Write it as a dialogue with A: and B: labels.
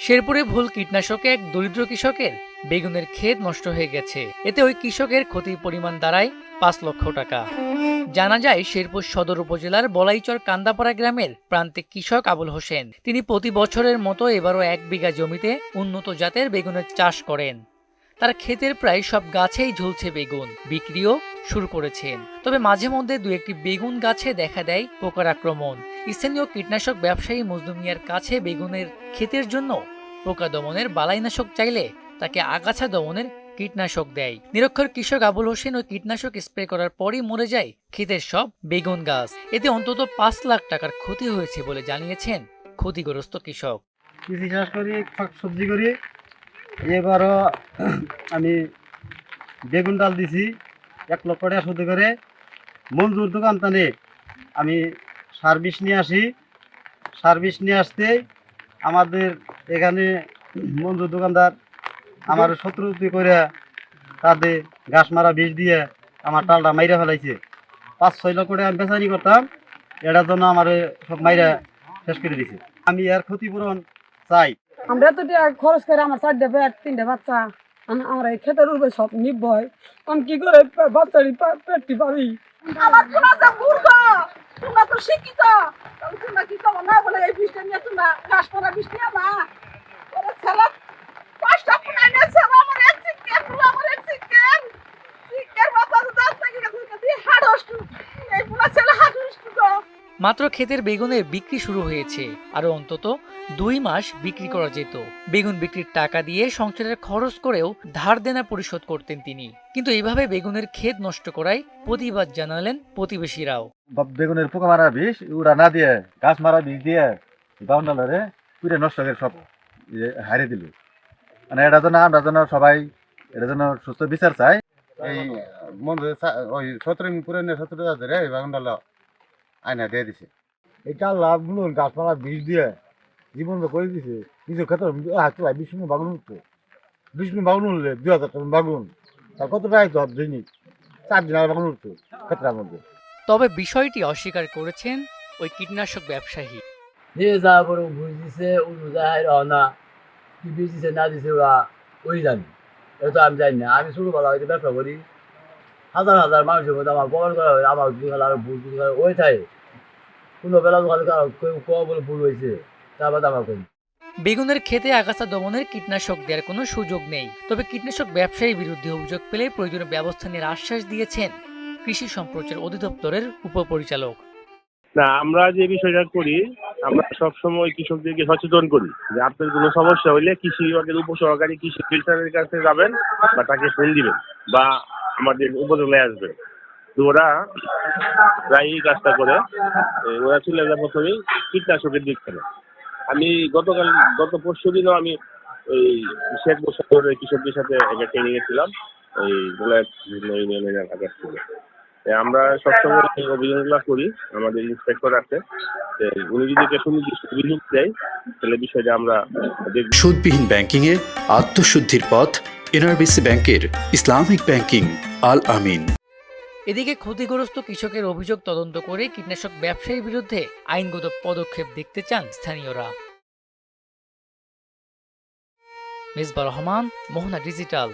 A: শেরপুরে ভুল কীটনাশকে এক দরিদ্র কৃষকের বেগুনের ক্ষেত নষ্ট হয়ে গেছে। এতে ওই কৃষকের ক্ষতির পরিমাণ দাঁড়ায় ৫ লক্ষ টাকা। জানা যায় শেরপুর সদর উপজেলার বলাইচর কান্দাপাড়া গ্রামের প্রান্তিক কৃষক আবুল হোসেন। তিনি প্রতি বছরের মতো এবারও ১ বিঘা জমিতে উন্নত জাতের বেগুনের চাষ করেন। তার ক্ষেতের প্রায় সব গাছেই ঝুলছে বেগুন, বিক্রিও শুরু করেছেন। তবে মাঝে মধ্যে দু একটি বেগুন গাছে দেখা দেয় পোকার আক্রমণ। স্থানীয় কীটনাশক ব্যবসায়ী মজনু মিয়ার কাছে বেগুনের ক্ষেতের জন্য পোকা দমনের বালাইনাশক চাইলে তাকে আগাছা দমনের কীটনাশক দেয়। নিরক্ষর কৃষক আবুল হোসেন ওই কীটনাশক স্প্রে করার পরই মরে যায় ক্ষেতের সব বেগুন গাছ। এতে অন্তত ৫ লাখ টাকার ক্ষতি হয়েছে বলে জানিয়েছেন ক্ষতিগ্রস্ত কৃষক।
B: কৃষি চাষ করি, সবজি করি। এবারও আমি বেগুন ডাল দিছি ১ লক্ষ টাকা সুদে করে। মঞ্জুর দোকান টানে আমি সার্ভিস নিয়ে আসি। সার্ভিস নিয়ে আসতে আমাদের এখানে মঞ্জুর দোকানদার আমার শত্রুতি করে তাদের ঘাস মারা বিষ দিয়ে আমার টালটা মাইরা ফেলাইছে। ৫-৬ লক্ষ টাকা আমি বেচারি করতাম, এটার জন্য আমার সব মাইরা শেষ করে দিছে। আমি এর ক্ষতিপূরণ চাই।
C: আমরা তো খরচ করে আমার 4টে পেট 3টে বাচ্চা, আমার এই ক্ষেতের উপরে সব নির্ভর। আমি কি করে বাচ্চারি পেটটি পাবি?
D: আমার তোমরা তো মূর্খ, তোমরা তো শিক্ষিত, তোমরা কি করো না বলে এই বৃষ্টি নিয়ে তোমরা ঘাস পড়া বৃষ্টি না ওরা ছেলে 5টা পুনাই নিয়েছে। আমার এক চিকেন আমার এক চিকেন বাচ্চা তো দাঁত থেকে গেছে হাড়ষ্ট এই পুনা ছেলে হাড়ষ্ট।
A: মাত্র ক্ষেতের বেগুনের বিক্রি শুরু হয়েছে, আরো অন্তত 2 মাস বিক্রি করা যেত। বেগুন বিক্রির টাকা দিয়ে সংসারের খরচ করেও ধার দেনা পরিশোধ করতেন তিনি। কিন্তু এইভাবে বেগুনের ক্ষেত নষ্ট করায় প্রতিবাদ জানালেন প্রতিবেশীরাও।
B: বেগুনের পোকা মারা বিষ ওরা না দিয়ে গাছ মারা বিষ দিয়ে বাউন্ডারে পুরে নষ্ট করে সব হারিয়ে দিল। মানে এটা জন্য আমরা যেন সবাই এটা জন্য সুস্থ বিচার চাই। এই মন্দির ওই 17 পুরানো 17 ধরে এই বাউন্ডাল আয়না দিয়ে দিছে। এই কাল্লা বুলুন গাছপালা বিষ দিয়ে জীবন করে দিছে। নিজের ক্ষেত্রে বিষ্ণু বাগুন উঠতো, বিষ্ণু বাগুন উঠলে 2000 টাকা বাগুন, তার কত টাকা তো দৈনিক 4 দিন আর বাগুন উঠতো ক্ষেত্রের মধ্যে।
A: তবে বিষয়টি অস্বীকার করেছেন ওই কীটনাশক ব্যবসায়ী।
E: যে যা করে বুঝ দিছে অনুযায়ী না কি বীজ দিছে না দিছে ওরা ওই জানি, এটা আমি জানি না। আমি ছোটবেলা হয়তো ব্যবসা করি, হাজার হাজার মানুষের মধ্যে আমার প্রমাণ করা হয় আমার আরো ভুল ওই থাকে কোনো বেলা কেউ ক বলে ভুল হয়েছে তারপর আমার করি।
A: বেগুনের ক্ষেতে আগাছা দমনের কীটনাশক দেওয়ার কোনো সুযোগ নেই। তবে কীটনাশক ব্যবসায়ীর বিরুদ্ধে অভিযোগ পেলে প্রয়োজনীয় ব্যবস্থা নেওয়ার আশ্বাস দিয়েছেন কৃষি সম্প্রচার অধিদপ্তরের উপপরিচালক।
F: না, আমরা যে বিষয়টা করি, আমরা সবসময় কৃষকদেরকে সচেতন করি যে আপনার কোনো সমস্যা হলে কৃষি বিভাগের উপসহকারী কৃষি অফিসারের কাছে যাবেন বা তাকে ফোন দিবেন বা আমাদের উপজেলায় আসবেন। তো ওরা প্রায় এই কাজটা করে। ওরা চলে যায় প্রথমেই কীটনাশকের দিক থেকে। আমি গত পরশু দিনও আমি ওই শেখ বসারের কৃষকদের সাথে একটা ট্রেনিংয়ে ছিলাম ওই বিভিন্ন ইউনিয়নের এলাকার থেকে। আমরা সবসময় এই অভিযানগুলো করি। আমাদের ইন্সপেক্টর আছে, উনি যদি একটা সুনির্দিষ্ট অভিযোগ দেয় তাহলে বিষয়টা আমরা দেখব।
G: সুদবিহীন ব্যাংকিং এ আত্মশুদ্ধির পথ এনআরবিসি ব্যাংকের ইসলামিক ব্যাংকিং আল আমিন।
A: এদিকে ক্ষতিগ্রস্ত কৃষকের অভিযোগ তদন্ত করে কীটনাশক ব্যবসায়ীর বিরুদ্ধে আইনগত পদক্ষেপ দেখতে চান স্থানীয়রা। মিসবাহ রহমান, মোহনা ডিজিটাল।